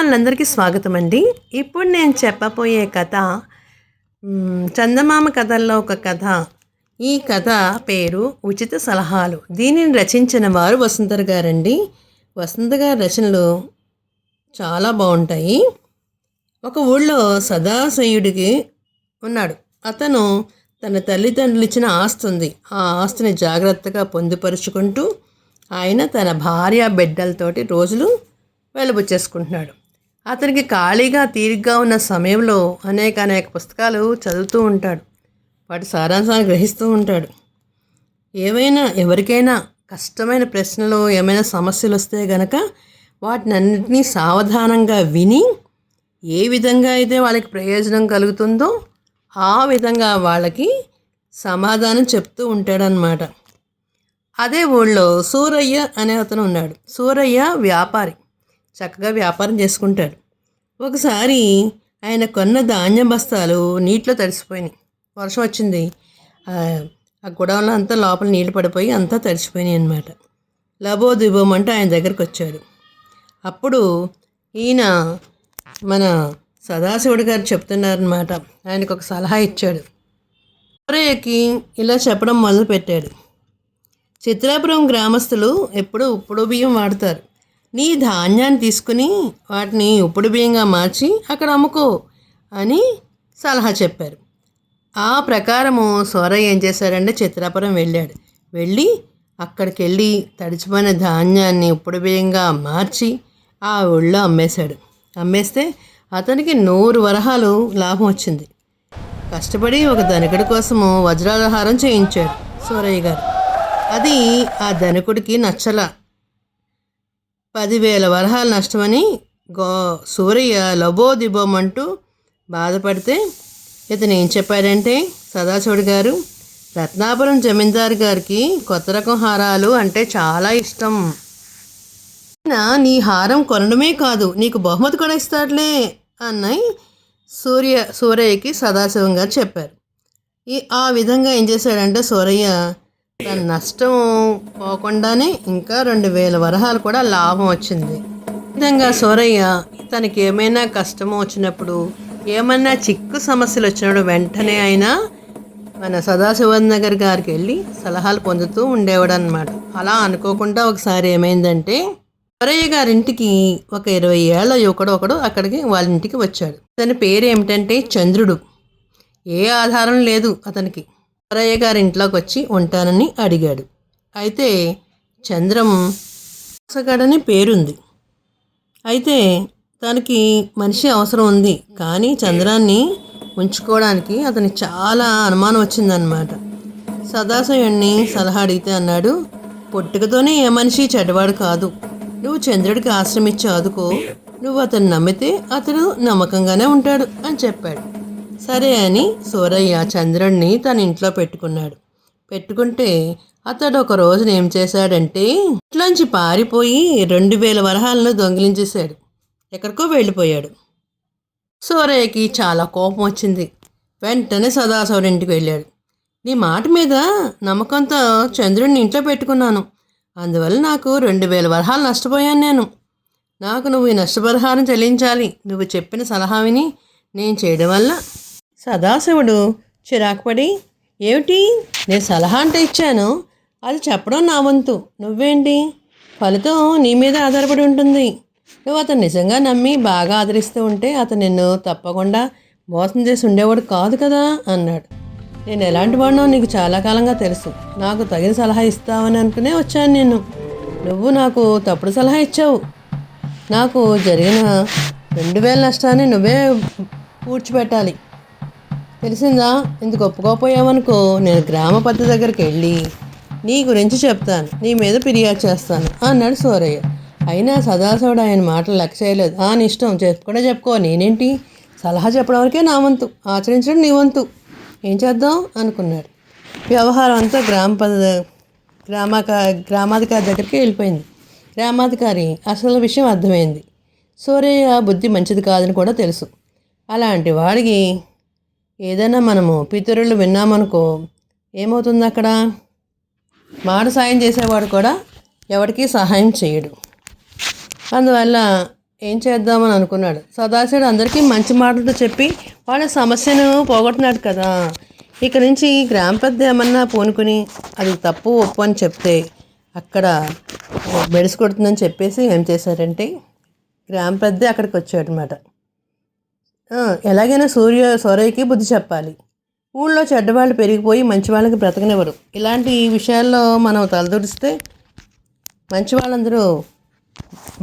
అభిమానులందరికీ స్వాగతం అండి. ఇప్పుడు నేను చెప్పబోయే కథ చందమామ కథల్లో ఒక కథ. ఈ కథ పేరు ఉచిత సలహాలు. దీనిని రచించిన వారు వసుంధర గారండి. వసుంధర గారి రచనలు చాలా బాగుంటాయి. ఒక ఊళ్ళో సదాశయుడికి ఉన్నాడు. అతను తన తల్లిదండ్రులు ఇచ్చిన ఆస్తి ఉంది. ఆ ఆస్తిని జాగ్రత్తగా పొందుపరుచుకుంటూ ఆయన తన భార్య బిడ్డలతోటి రోజులు వెళ్ళబుచ్చేసుకుంటున్నాడు. అతనికి ఖాళీగా తీరిగ్గా ఉన్న సమయంలో అనేక పుస్తకాలు చదువుతూ ఉంటాడు. వాటి సారాంశాన్ని గ్రహిస్తూ ఉంటాడు. ఎవరికైనా కష్టమైన ప్రశ్నలు ఏమైనా సమస్యలు వస్తే గనక వాటిని అన్నింటినీ సావధానంగా విని ఏ విధంగా అయితే వాళ్ళకి ప్రయోజనం కలుగుతుందో ఆ విధంగా వాళ్ళకి సమాధానం చెప్తూ ఉంటాడనమాట. అదే ఊళ్ళో సూరయ్య అనే అతను ఉన్నాడు. సూరయ్య వ్యాపారి, చక్కగా వ్యాపారం చేసుకుంటాడు. ఒకసారి ఆయన కొన్న ధాన్యం బస్తాలు నీటిలో తడిసిపోయినాయి. వర్షం వచ్చింది. ఆ గొడవలో అంతా లోపల నీళ్ళు పడిపోయి అంతా తడిసిపోయినాయి అన్నమాట. లబోదిబోమంటూ ఆయన దగ్గరికి వచ్చాడు. అప్పుడు ఈయన మన సదాశివుడి గారు చెప్తున్నారనమాట. ఆయనకు ఒక సలహా ఇచ్చాడు. సూరయ్యకి ఇలా చెప్పడం మొదలుపెట్టాడు. చిత్రాపురం గ్రామస్తులు ఎప్పుడు ఉప్పుడు బియ్యం వాడతారు. నీ ధాన్యాన్ని తీసుకుని వాటిని ఉప్పుడు బియ్యంగా మార్చి అక్కడ అమ్ముకో అని సలహా చెప్పారు. ఆ ప్రకారము సూరయ్య ఏం చేశాడంటే చిత్రాపురం వెళ్ళి అక్కడికి వెళ్ళి తడిచిపోయిన ధాన్యాన్ని ఉప్పుడు బియ్యంగా మార్చి ఆ ఊళ్ళో అమ్మేశాడు. అమ్మేస్తే అతనికి 100 వరహాలు లాభం వచ్చింది. కష్టపడి ఒక ధనికుడి కోసము వజ్రాలహారం చేయించాడు సూరయ్య గారు. అది ఆ ధనికుడికి నచ్చల. 10,000 వరహాలు నష్టమని సూరయ్య లబోదిబోమంటూ బాధపడితే ఇతను ఏం చెప్పాడంటే, సదాశివుడి గారు, రత్నాపురం జమీందారు గారికి కొత్త రకం హారాలు అంటే చాలా ఇష్టం. నీ హారం కొనడమే కాదు నీకు బహుమతి కూడా ఇస్తాడులే అన్నాయి సూరయ్యకి సదాశివం గారు చెప్పారు. ఆ విధంగా ఏం చేశాడంటే సూరయ్య తన నష్టం పోకుండానే ఇంకా 2,000 వరహాలు కూడా లాభం వచ్చింది. ఈ విధంగా సూరయ్య తనకి ఏమైనా కష్టము వచ్చినప్పుడు, ఏమైనా చిక్కు సమస్యలు వచ్చినప్పుడు వెంటనే ఆయన మన సదాశివన్ నగర్ గారికి వెళ్ళి సలహాలు పొందుతూ ఉండేవాడు అనమాట. అలా అనుకోకుండా ఒకసారి ఏమైందంటే సూరయ్య గారింటికి ఒక 20 ఏళ్ల యువకుడు ఒకడు అక్కడికి వాళ్ళ ఇంటికి వచ్చాడు. అతని పేరు ఏమిటంటే చంద్రుడు. ఏ ఆధారం లేదు అతనికి. సూరయ్య గారి ఇంట్లోకి వచ్చి ఉంటానని అడిగాడు. అయితే చంద్రం మోసగాడని పేరుంది. అయితే తనకి మనిషి అవసరం ఉంది, కానీ చంద్రాన్ని ఉంచుకోవడానికి అతనికి చాలా అనుమానం వచ్చిందనమాట. సదాశివుణ్ణి సలహా అడిగితే అన్నాడు, పుట్టుకతోనే ఏ మనిషి చెడ్డవాడు కాదు. నువ్వు చంద్రుడికి ఆశ్రమించి ఆదుకో. నువ్వు అతను నమ్మితే అతడు నమ్మకంగానే ఉంటాడు అని చెప్పాడు. సరే అని సూరయ్య చంద్రుడిని తన ఇంట్లో పెట్టుకుంటే అతడు ఒక రోజున ఏం చేశాడంటే ఇంట్లోంచి పారిపోయి 2,000 వరహాలను దొంగిలించేశాడు. ఎక్కడికో వెళ్ళిపోయాడు. సూరయ్యకి చాలా కోపం వచ్చింది. వెంటనే సదాశివుడి ఇంటికి వెళ్ళాడు. నీ మాట మీద నమ్మకంతో చంద్రుడిని ఇంట్లో పెట్టుకున్నాను, అందువల్ల నాకు 2,000 వరహాలు నష్టపోయాను. నాకు నువ్వు ఈ నష్టపరిహారం చెల్లించాలి. నువ్వు చెప్పిన సలహా విని నేను చేయడం వల్ల. సదాశివుడు చిరాకుపడి, ఏమిటి, నేను సలహా అంటే ఇచ్చాను, అది చెప్పడం నా వంతు, నువ్వేంటి, ఫలితం నీ మీద ఆధారపడి ఉంటుంది. నువ్వు అతను నిజంగా నమ్మి బాగా ఆదరిస్తూ ఉంటే అతను నిన్ను తప్పకుండా మోసం చేసి ఉండేవాడు కాదు కదా అన్నాడు. నేను ఎలాంటి వాడినో నీకు చాలా కాలంగా తెలుసు. నాకు తగిన సలహా ఇస్తావని అనుకునే వచ్చాను నేను. నువ్వు నాకు తప్పుడు సలహా ఇచ్చావు. నాకు జరిగిన 2,000 నష్టాన్ని నువ్వే పూడ్చిపెట్టాలి, తెలిసిందా? ఇందుకు ఒప్పుకోపోయావనుకో నేను గ్రామ పెద్ద దగ్గరికి వెళ్ళి నీ గురించి చెప్తాను, నీ మీద ఫిర్యాదు చేస్తాను అన్నాడు సూరయ్య. అయినా సదాశివుడు ఆయన మాటలు లెక్క చేయలేదు. నీ ఇష్టం, చెప్పుకో, నేనేంటి, సలహా చెప్పడం వరకే నా వంతు, ఆచరించడం నీ వంతు, ఏం చేద్దాం అనుకున్నాడు. వ్యవహారం అంతా గ్రామాధికారి దగ్గరికి వెళ్ళిపోయింది. గ్రామాధికారి అసలు విషయం అర్థమైంది. సూరయ్య బుద్ధి మంచిది కాదని కూడా తెలుసు. అలాంటి వాడికి ఏదైనా మనము పితరులు విన్నామనుకో ఏమవుతుంది అక్కడ, మాట సాయం చేసేవాడు కూడా ఎవరికీ సహాయం చేయడు. అందువల్ల ఏం చేద్దామని అనుకున్నాడు. సదాశివుడు అందరికీ మంచి మాటలతో చెప్పి వాళ్ళ సమస్యను పోగొట్టినాడు కదా. ఇక నుంచి గ్రామ పెద్ద ఏమన్నా పూనుకుని అది తప్పు ఒప్పు అని చెప్తే అక్కడ బెడిసి కొడుతుందని చెప్పేసి ఏం చేశారంటే గ్రామ పెద్ద అక్కడికి వచ్చాడు అనమాట. ఎలాగైనా సూరయ్యకి బుద్ధి చెప్పాలి. ఊళ్ళో చెడ్డవాళ్ళు పెరిగిపోయి మంచి వాళ్ళకి బ్రతకనివ్వరు. ఇలాంటి విషయాల్లో మనం తలదూరిస్తే మంచి వాళ్ళందరూ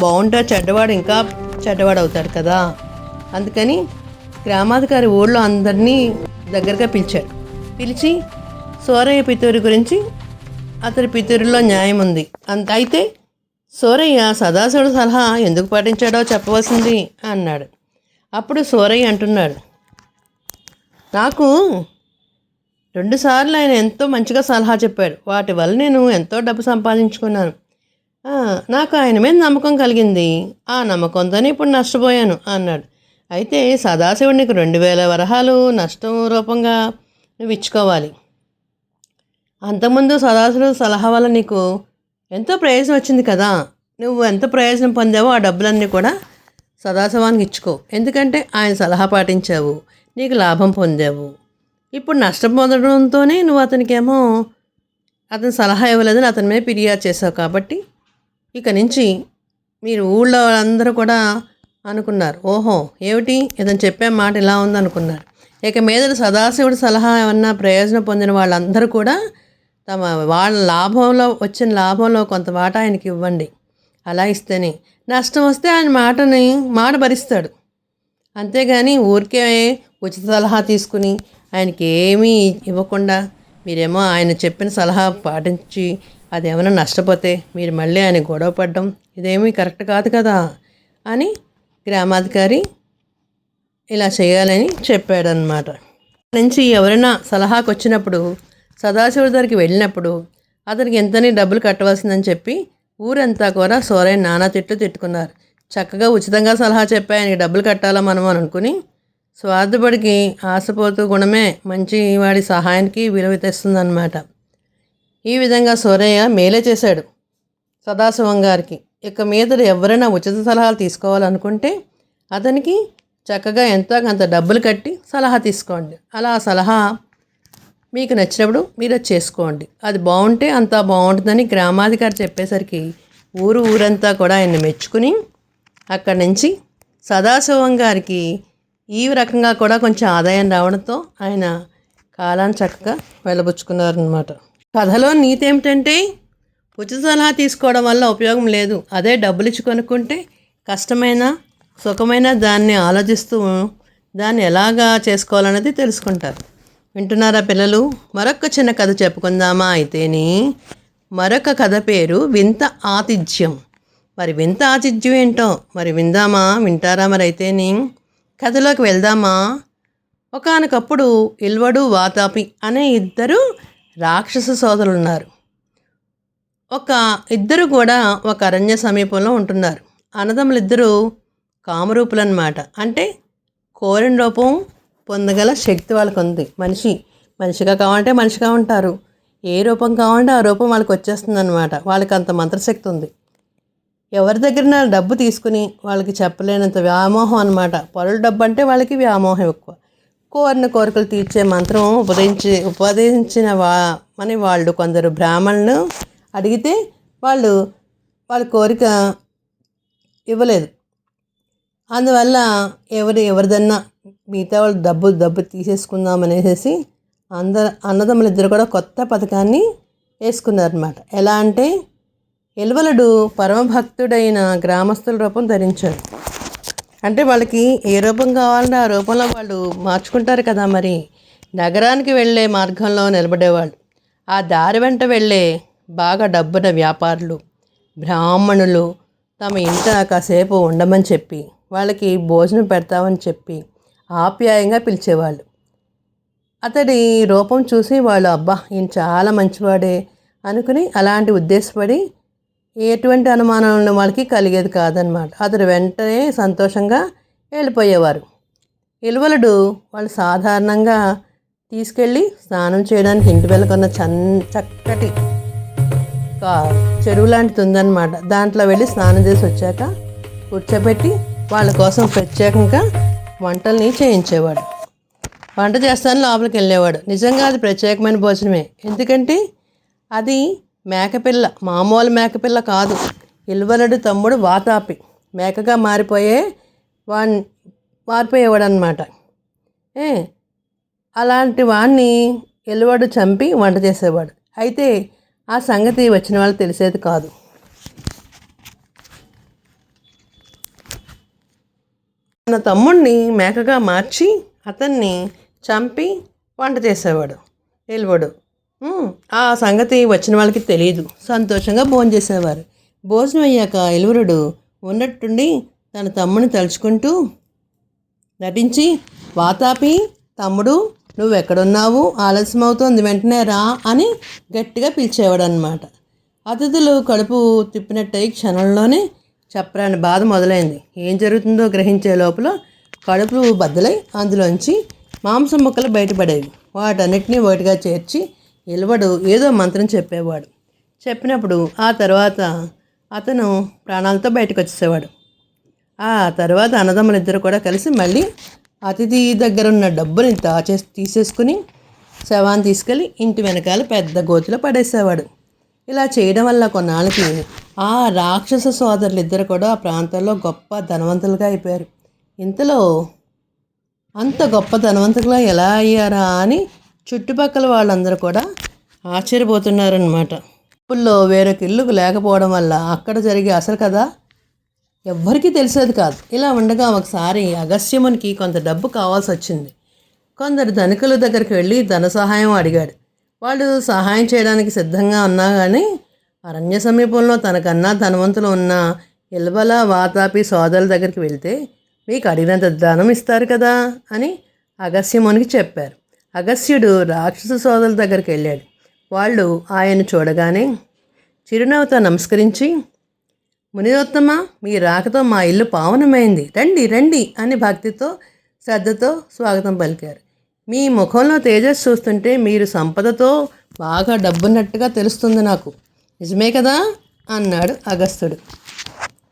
బాగుంటారు, చెడ్డవాడు ఇంకా చెడ్డవాడు అవుతాడు కదా. అందుకని గ్రామాధికారి ఊళ్ళో అందరినీ దగ్గరగా పిలిచి సూరయ్య పితూరి గురించి అతని పితూరిలో న్యాయం ఉంది అయితే సూరయ్య సదాశివుడు సలహా ఎందుకు పాటించాడో చెప్పవలసింది అన్నాడు. అప్పుడు సూరయ్య అంటున్నాడు, నాకు 2 సార్లు ఆయన ఎంతో మంచిగా సలహా చెప్పాడు. వాటి వల్ల నేను ఎంతో డబ్బు సంపాదించుకున్నాను. నాకు ఆయన మీద నమ్మకం కలిగింది. ఆ నమ్మకంతోనే ఇప్పుడు నష్టపోయాను అన్నాడు. అయితే సదాశివుడు నీకు 2000 వరహాలు నష్టం రూపంగా నువ్వు ఇచ్చుకోవాలి. అంతకుముందు సదాశివుడు సలహా వల్ల నీకు ఎంతో ప్రయోజనం వచ్చింది కదా. నువ్వు ఎంత ప్రయోజనం పొందావో ఆ డబ్బులన్నీ కూడా సదాశివానికి ఇచ్చుకో. ఎందుకంటే ఆయన సలహా పాటించావు, నీకు లాభం పొందావు. ఇప్పుడు నష్టం పొందడంతోనే నువ్వు అతనికేమో అతని సలహా ఇవ్వలేదని అతని మీద ఫిర్యాదు చేసావు. కాబట్టి ఇక నుంచి మీరు ఊళ్ళో వాళ్ళందరూ కూడా అనుకున్నారు, ఓహో ఏమిటి ఇతను చెప్పే మాట ఇలా ఉందనుకున్నారు. ఇక మీద సదాశివుడి సలహా ఏమన్నా ప్రయోజనం పొందిన వాళ్ళందరూ కూడా వాళ్ళ వచ్చిన లాభంలో కొంత వాటా ఆయనకి ఇవ్వండి. అలా ఇస్తేనే నష్టం వస్తే ఆయన మాట భరిస్తాడు. అంతేగాని ఊరికే ఉచిత సలహా తీసుకుని ఆయనకి ఏమీ ఇవ్వకుండా మీరేమో ఆయన చెప్పిన సలహా పాటించి అదేమైనా నష్టపోతే మీరు మళ్ళీ ఆయన గొడవ పడడం ఇదేమీ కరెక్ట్ కాదు కదా అని గ్రామాధికారి ఇలా చేయాలని చెప్పాడనమాట. నుంచి ఎవరైనా సలహాకు వచ్చినప్పుడు సదాశివుడి దగ్గరికి వెళ్ళినప్పుడు అతనికి ఎంతని డబ్బులు కట్టవలసిందని చెప్పి ఊరంతా కూడా సూరయ్య నానా తిట్టుకున్నారు. చక్కగా ఉచితంగా సలహా చెప్పి ఆయనకి డబ్బులు కట్టాలా మనం అని అనుకుని స్వార్థపడికి ఆశపోతూ గుణమే మంచి వాడి సహాయానికి విలువ తెస్తుందన్నమాట. ఈ విధంగా సూరయ్య మేలే చేశాడు సదాశివం గారికి. ఇక మీద ఎవరైనా ఉచిత సలహాలు తీసుకోవాలనుకుంటే అతనికి చక్కగా ఎంతో కొంత డబ్బులు కట్టి సలహా తీసుకోండి. అలా ఆ సలహా మీకు నచ్చినప్పుడు మీరు అది చేసుకోండి. అది బాగుంటే అంతా బాగుంటుందని గ్రామాధికారి చెప్పేసరికి ఊరంతా కూడా ఆయన్ని మెచ్చుకుని అక్కడి నుంచి సదాశివం గారికి ఈ రకంగా కూడా కొంచెం ఆదాయం రావడంతో ఆయన కాలాన్ని చక్కగా వెళ్ళబుచ్చుకున్నారనమాట. కథలో నీతి ఏమిటంటే ఉచిత సలహా తీసుకోవడం వల్ల ఉపయోగం లేదు. అదే డబ్బులు ఇచ్చి కొనుక్కుంటే కష్టమైన సుఖమైన దాన్ని ఆలోచిస్తూ దాన్ని ఎలాగా చేసుకోవాలనేది తెలుసుకుంటారు. వింటున్నారా పిల్లలు? మరొక చిన్న కథ చెప్పుకుందామా అయితేని. మరొక కథ పేరు వింత ఆతిథ్యం. మరి వింత ఆతిథ్యం ఏంటో మరి వింటారా మరి అయితేని? కథలోకి వెళ్దామా? ఒకానొకప్పుడు ఇల్వడు వాతాపి అనే 2 రాక్షస సోదరులు ఉన్నారు. ఇద్దరు కూడా ఒక అరణ్య సమీపంలో ఉంటున్నారు. అన్నదమ్ములిద్దరూ కామరూపులన్నమాట. అంటే కోరిన రూపం పొందగల శక్తి వాళ్ళకు ఉంది. మనిషిగా కావాలంటే మనిషిగా ఉంటారు. ఏ రూపం కావాలంటే ఆ రూపం వాళ్ళకి వచ్చేస్తుంది అనమాట. వాళ్ళకి అంత మంత్రశక్తి ఉంది. ఎవరి దగ్గర డబ్బు తీసుకుని వాళ్ళకి చెప్పలేనంత వ్యామోహం అనమాట. పరుల డబ్బు అంటే వాళ్ళకి వ్యామోహం ఎక్కువ. కోరిన కోరికలు తీర్చే మంత్రం ఉపదేశించిన వాళ్ళు కొందరు బ్రాహ్మణులు అడిగితే వాళ్ళ కోరిక ఇవ్వలేదు. అందువల్ల ఎవరిదన్నా మిగతా వాళ్ళు డబ్బు తీసేసుకుందాం అనేసి అన్నదమ్ములిద్దరు కూడా కొత్త పథకాన్ని వేసుకున్నారన్నమాట. ఎలా అంటే ఇల్వలుడు పరమభక్తుడైన గ్రామస్తుల రూపం ధరించాడు. అంటే వాళ్ళకి ఏ రూపం కావాలంటే ఆ రూపంలో వాళ్ళు మార్చుకుంటారు కదా. మరి నగరానికి వెళ్ళే మార్గంలో నిలబడేవాళ్ళు, ఆ దారి వెంట వెళ్ళే బాగా డబ్బున్న వ్యాపారులు, బ్రాహ్మణులు తమ ఇంట కాసేపు ఉండమని చెప్పి వాళ్ళకి భోజనం పెడతామని చెప్పి ఆప్యాయంగా పిలిచేవాళ్ళు. అతడి రూపం చూసి వాళ్ళు అబ్బా ఈయన చాలా మంచివాడే అనుకుని అలాంటి ఉద్దేశపడి ఎటువంటి అనుమానాలను వాళ్ళకి కలిగేది కాదనమాట. అతడు వెంటనే సంతోషంగా వెళ్ళిపోయేవారు. ఇల్వలుడు వాళ్ళు సాధారణంగా తీసుకెళ్ళి స్నానం చేయడానికి ఇంటి వెళ్ళకున్న చక్కటి చెరువు లాంటిది ఉందన్నమాట. దాంట్లో వెళ్ళి స్నానం చేసి వచ్చాక కూర్చోబెట్టి వాళ్ళ కోసం ప్రత్యేకంగా వంటల్ని చేయించేవాడు. వంట చేస్తాను లోపలికి వెళ్ళేవాడు. నిజంగా అది ప్రత్యేకమైన భోజనమే. ఎందుకంటే అది మేకపిల్ల, మామూలు మేకపిల్ల కాదు. ఇల్వలుడు తమ్ముడు వాతాపి మేకగా మారిపోయేవాడు అనమాట. అలాంటి వాడిని ఎలువడు చంపి వంట చేసేవాడు. అయితే ఆ సంగతి వచ్చిన వాళ్ళకి తెలిసేది కాదు. తన తమ్ముడిని మేకగా మార్చి అతన్ని చంపి వంట చేసేవాడు ఎలువడు. ఆ సంగతి వచ్చిన వాళ్ళకి తెలియదు. సంతోషంగా భోజనం చేసేవారు. భోజనం అయ్యాక ఎలువరుడు ఉన్నట్టుండి తన తమ్ముడిని తలుచుకుంటూ నటించి, వాతాపి తమ్ముడు నువ్వెక్కడున్నావు, ఆలస్యం అవుతోంది, వెంటనే రా అని గట్టిగా పిలిచేవాడు అనమాట. అతిథులు కడుపు తిప్పినట్టయి క్షణంలోనే చెప్పరాని బాధ మొదలైంది. ఏం జరుగుతుందో గ్రహించే లోపల కడుపు బద్దలై అందులోంచి మాంసం ముక్కలు బయటపడేవి. వాటన్నిటినీ ఒకటిగా చేర్చి ఎలువడు ఏదో మంత్రం చెప్పేవాడు. చెప్పినప్పుడు ఆ తర్వాత అతను ప్రాణాలతో బయటకు వచ్చేసేవాడు. ఆ తర్వాత అన్నదమ్ములిద్దరు కూడా కలిసి మళ్ళీ అతిథి దగ్గర ఉన్న డబ్బుని తీసేసుకుని శవాన్ని తీసుకెళ్ళి ఇంటి వెనకాల పెద్ద గోతిలో పడేసేవాడు. ఇలా చేయడం వల్ల కొన్నాళ్ళకి ఆ రాక్షస సోదరులు ఇద్దరు కూడా ఆ ప్రాంతంలో గొప్ప ధనవంతులుగా అయిపోయారు. ఇంతలో అంత గొప్ప ధనవంతులుగా ఎలా అయ్యారా అని చుట్టుపక్కల వాళ్ళందరూ కూడా ఆశ్చర్యపోతున్నారనమాట. ఊళ్ళో వేరొక ఇల్లు లేకపోవడం వల్ల అక్కడ జరిగే అసలు కదా ఎవ్వరికీ తెలిసేది కాదు. ఇలా ఉండగా ఒకసారి అగస్త్యమునికి కొంత డబ్బు కావాల్సి వచ్చింది. కొందరు ధనికుల దగ్గరికి వెళ్ళి ధన సహాయం అడిగాడు. వాళ్ళు సహాయం చేయడానికి సిద్ధంగా ఉన్నా కానీ అరణ్య సమీపంలో తనకన్నా ధనవంతులు ఉన్న ఇల్వల వాతాపి సోదరుల దగ్గరికి వెళ్తే మీకు అడిగినంత దానం ఇస్తారు కదా అని అగస్త్యమునికి చెప్పారు. అగస్త్యుడు రాక్షస సోదరుల దగ్గరికి వెళ్ళాడు. వాళ్ళు ఆయన చూడగానే చిరునవ్వుతో నమస్కరించి, మునియోత్తమ, మీ రాకతో మా ఇల్లు పావనమైంది, రండి రండి అని భక్తితో శ్రద్ధతో స్వాగతం పలికారు. మీ ముఖంలో తేజస్సు చూస్తుంటే మీరు సంపదతో బాగా డబ్బున్నట్టుగా తెలుస్తుంది నాకు, నిజమే కదా అన్నాడు అగస్త్యుడు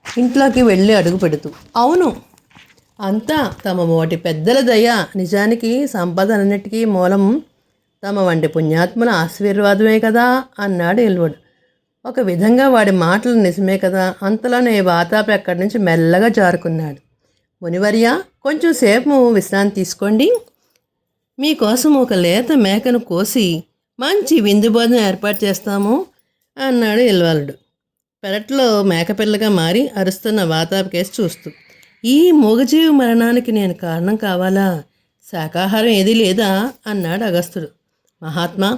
ఇంట్లోకి వెళ్ళి అడుగు పెడుతూ. అవును, అంతా తమ మోటి పెద్దల దయ. నిజానికి సంపద అన్నిటికీ మూలం తమ వంటి పుణ్యాత్ముల ఆశీర్వాదమే కదా అన్నాడు ఎలువడు. ఒక విధంగా వాడి మాటలు నిజమే కదా. అంతలోనే వాతాపి అక్కడి నుంచి మెల్లగా జారుకున్నాడు. మునివర్య, కొంచెం సేపు విశ్రాంతి తీసుకోండి, మీకోసం ఒక లేత మేకను కోసి మంచి విందు భోజనం ఏర్పాటు చేస్తాము అన్నాడు ఎల్వాలుడు పెరట్లో మేకపిల్లగా మారి అరుస్తున్న వాతాపి కేసి చూస్తూ. ఈ మూగజీవి మరణానికి నేను కారణం కావాలా? శాకాహారం ఏదీ లేదా అన్నాడు అగస్త్యుడు. మహాత్మా,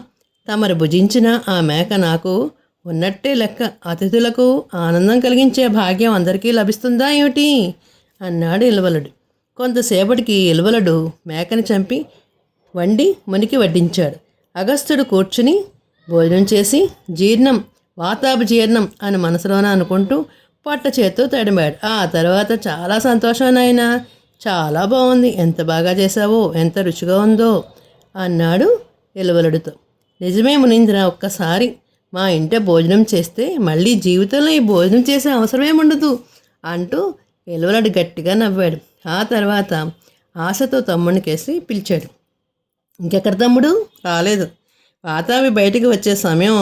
తమరు భుజించిన ఆ మేక నాకు ఉన్నట్టే లెక్క. అతిథులకు ఆనందం కలిగించే భాగ్యం అందరికీ లభిస్తుందా ఏమిటి అన్నాడు ఇల్వలుడు. కొంతసేపటికి ఇల్వలుడు మేకని చంపి వండి మునికి వడ్డించాడు. అగస్త్యుడు కూర్చుని భోజనం చేసి వాతాపి జీర్ణం అని మనసులోన అనుకుంటూ పొట్ట చేత్తో తడిమాడు. ఆ తర్వాత చాలా సంతోషం నాయనా, చాలా బాగుంది, ఎంత బాగా చేశావో, ఎంత రుచిగా ఉందో అన్నాడు ఇల్వలుడితో. నిజమే మునీంద్ర, ఒక్కసారి మా ఇంట భోజనం చేస్తే మళ్ళీ జీవితంలో ఈ భోజనం చేసే అవసరమేముండదు అంటూ ఇల్వలుడు గట్టిగా నవ్వాడు. ఆ తర్వాత ఆశతో తమ్ముడిని కేసి పిలిచాడు. ఇంకెక్కడ తమ్ముడు? రాలేదు. వాతాపి బయటికి వచ్చే సమయం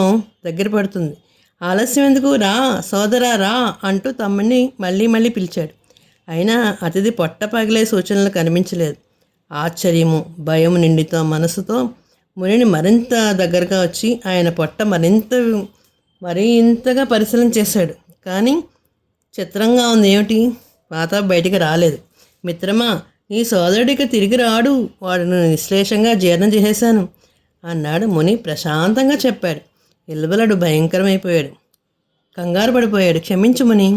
దగ్గర పడుతుంది, ఆలస్యం ఎందుకు, రా సోదరా రా అంటూ తమ్ముడిని మళ్ళీ పిలిచాడు. అయినా అతిథి పొట్ట పగిలే సూచనలు కనిపించలేదు. ఆశ్చర్యము భయము నిండితో మనసుతో మునిని మరింత దగ్గరగా వచ్చి ఆయన పొట్ట మరింతగా పరిశీలన చేశాడు. కానీ చిత్రంగా ఉంది. ఏమిటి? వాతాపి బయటికి రాలేదు. మిత్రమా, నీ సోదరుడికి తిరిగి రాడు, వాడిని నిశ్లేషంగా జీర్ణం చేసేశాను అన్నాడు ముని ప్రశాంతంగా చెప్పాడు. ఇల్వలుడు భయంకరమైపోయాడు, కంగారు పడిపోయాడు. క్షమించు ముని.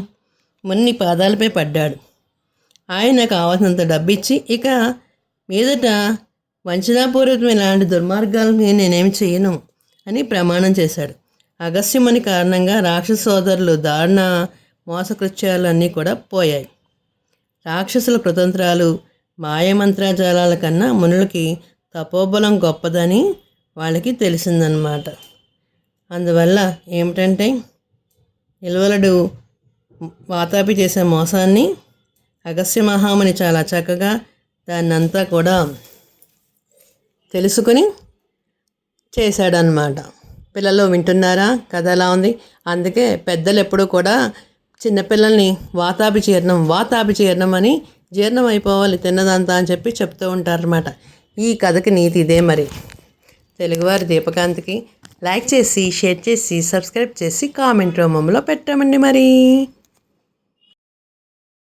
ముని పాదాలపై పడ్డాడు. ఆయన కావాల్సినంత డబ్బిచ్చి ఇక మీదట వంచనాపూర్వకమైన ఇలాంటి దుర్మార్గాలని నేనేమి చేయను అని ప్రమాణం చేశాడు. అగస్త్యముని కారణంగా రాక్షస సోదరులు దారుణ మోసకృత్యాలు అన్నీ కూడా పోయాయి. రాక్షసుల కుతంత్రాలు మాయమంత్రజాలాల కన్నా మునులకి తపోబలం గొప్పదని వాళ్ళకి తెలిసిందన్నమాట. అందువల్ల ఏమిటంటే ఇల్వలుడు వాతాపి చేసే మోసాన్ని అగస్త్య మహాముని చాలా చక్కగా దాన్నంతా కూడా తెలుసుకుని చేశాడనమాట. పిల్లలు వింటున్నారా? కథ ఎలా ఉంది? అందుకే పెద్దలు ఎప్పుడూ కూడా చిన్నపిల్లల్ని వాతాపి జీర్ణం అని జీర్ణం అయిపోవాలి తిన్నదంతా అని చెప్పి చెప్తూ ఉంటారన్నమాట. ఈ కథకి నీతి ఇదే. మరి తెలుగువారి దీపకాంతికి లైక్ చేసి, షేర్ చేసి, సబ్స్క్రైబ్ చేసి, కామెంట్ రూపంలో పెట్టమండి మరి.